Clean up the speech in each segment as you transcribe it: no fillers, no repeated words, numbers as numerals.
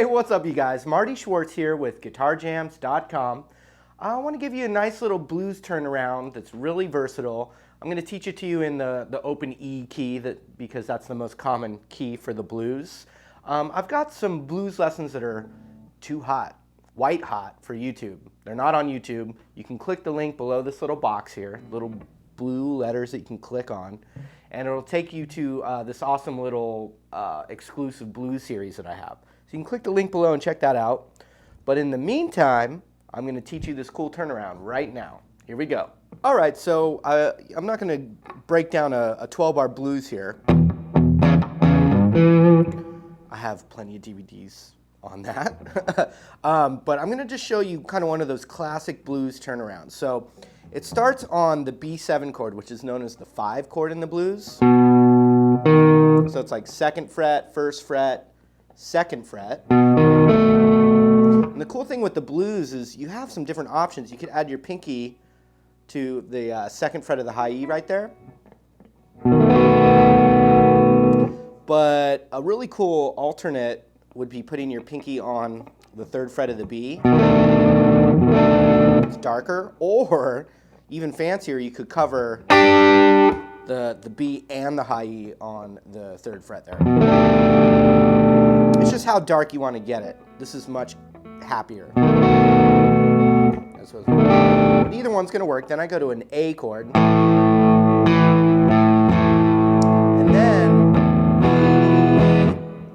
Hey, what's up, you guys? Marty Schwartz here with GuitarJams.com. I want to give you a nice little blues turnaround that's really versatile. I'm going to teach it to you in the open E key because that's the most common key for the blues. I've got some blues lessons that are too hot, white hot for YouTube. They're not on YouTube. You can click the link below this little box here, little blue letters that you can click on, and it'll take you to this awesome little exclusive blues series that I have. So you can click the link below and check that out. But in the meantime, I'm going to teach you this cool turnaround right now. Here we go. All right, so I'm not going to break down a 12-bar blues here. I have plenty of DVDs on that. But I'm going to just show you kind of one of those classic blues turnarounds. So it starts on the B7 chord, which is known as the 5 chord in the blues. So it's like 2nd fret, 1st fret, 2nd fret. And the cool thing with the blues is you have some different options. You could add your pinky to the 2nd fret of the high E right there. But a really cool alternate would be putting your pinky on the 3rd fret of the B. It's darker. Or even fancier, you could cover the B and the high E on the 3rd fret there. It's just how dark you want to get it. This is much happier. But either one's going to work. Then I go to an A chord. And then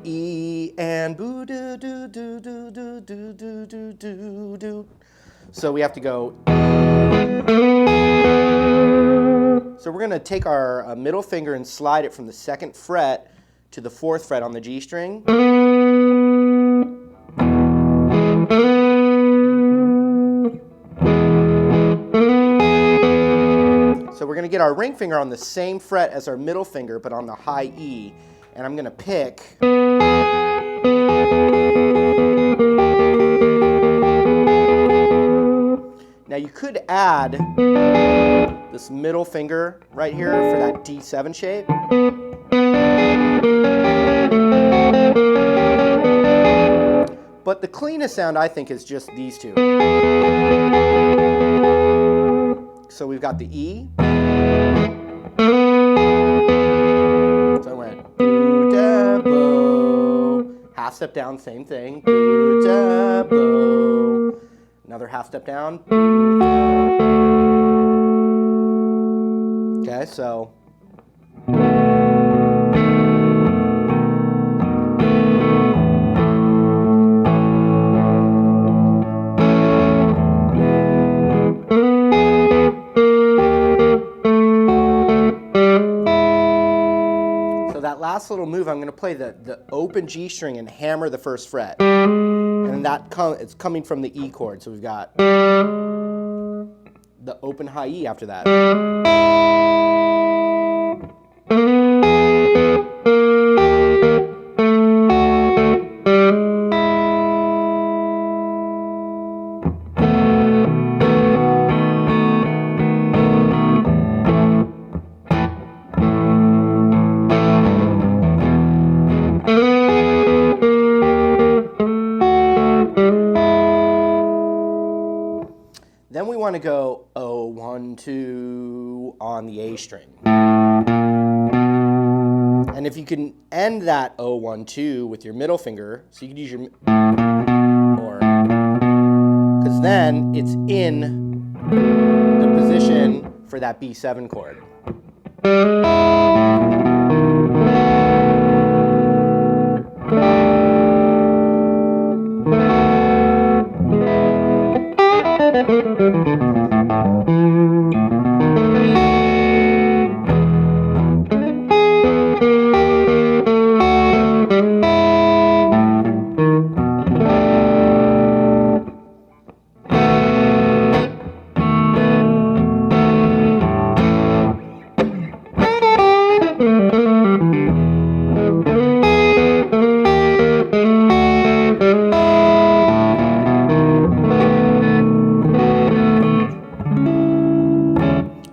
E and boo doo doo doo doo doo doo doo doo doo doo. So we have to go. So we're going to take our middle finger and slide it from the 2nd fret to the 4th fret on the G string. So we're going to get our ring finger on the same fret as our middle finger, but on the high E. And I'm going to pick. Now you could add this middle finger right here for that D7 shape. But the cleanest sound, I think, is just these two. So we've got the E. So I went boo da bo. Half step down, same thing. Boo da bo. Another half step down. Boo da. Okay, so. That last little move, I'm going to play the open G string and hammer the 1st fret. And it's coming from the E chord. So we've got the open high E after that. Then we want to go 0, 1, 2 on the A string. And if you can end that 0, 1, 2 with your middle finger, so you could use your or, because then it's in the position for that B7 chord.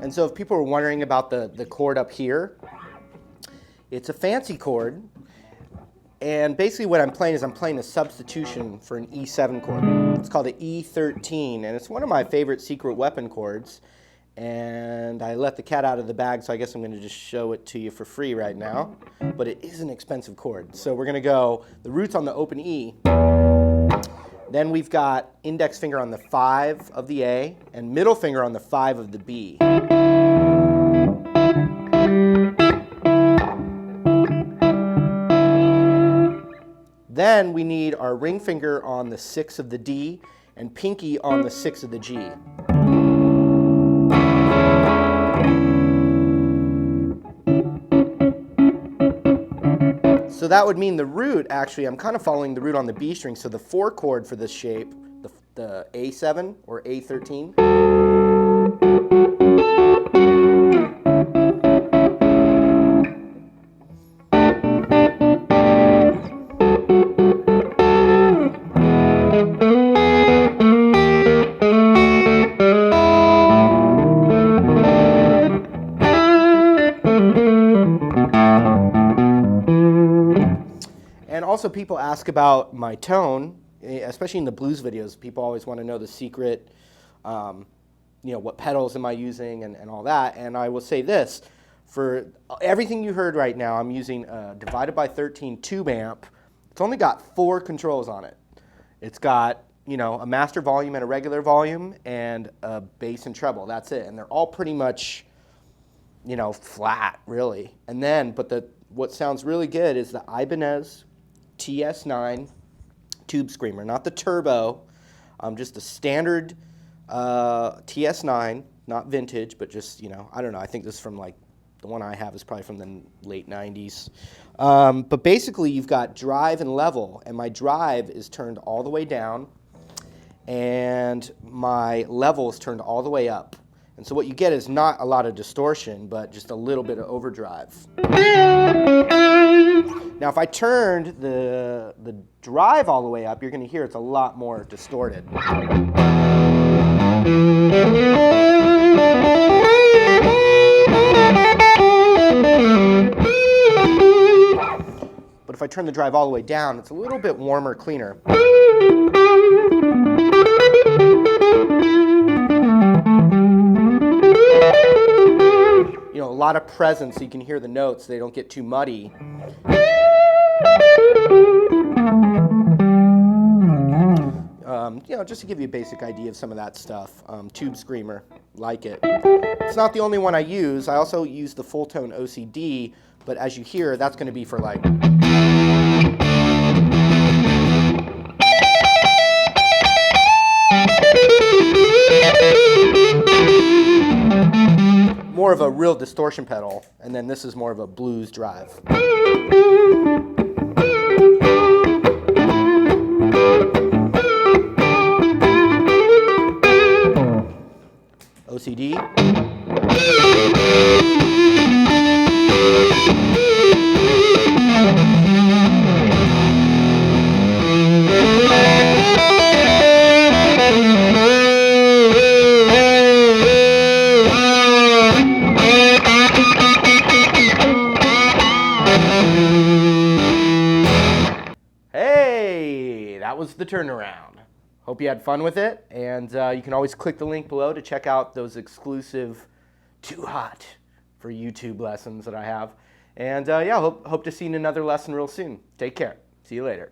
And so if people are wondering about the chord up here, it's a fancy chord. And basically what I'm playing is I'm playing a substitution for an E7 chord. It's called an E13, and it's one of my favorite secret weapon chords. And I let the cat out of the bag, so I guess I'm going to just show it to you for free right now. But it is an expensive chord. So we're going to go the root's on the open E. Then we've got index finger on the 5 of the A and middle finger on the 5 of the B. Then we need our ring finger on the 6 of the D and pinky on the 6 of the G. So that would mean the root, actually, I'm kind of following the root on the B string, so the 4 chord for this shape, the A7 or A13. And also people ask about my tone, especially in the blues videos. People always want to know the secret, what pedals am I using and all that. And I will say this, for everything you heard right now, I'm using a divided by 13 tube amp. It's only got 4 controls on it. It's got, a master volume and a regular volume and a bass and treble. That's it. And they're all pretty much, flat, really. And then, what sounds really good is the Ibanez TS9 tube screamer, not the turbo, just a standard TS9, not vintage, but just, I don't know, I think this is from the one I have is probably from the late 90s. But basically you've got drive and level, and my drive is turned all the way down, and my level is turned all the way up. And so what you get is not a lot of distortion, but just a little bit of overdrive. Now if I turned the drive all the way up, you're going to hear it's a lot more distorted. But if I turn the drive all the way down, it's a little bit warmer, cleaner. A lot of presence so you can hear the notes, they don't get too muddy. Just to give you a basic idea of some of that stuff. Tube screamer, like it. It's not the only one I use. I also use the full tone OCD, but as you hear, that's going to be for more of a real distortion pedal, and then this is more of a blues drive. OCD. Hey, that was the turnaround. Hope you had fun with it, and you can always click the link below to check out those exclusive Too Hot for YouTube lessons that I have. And hope to see you in another lesson real soon. Take care. See you later.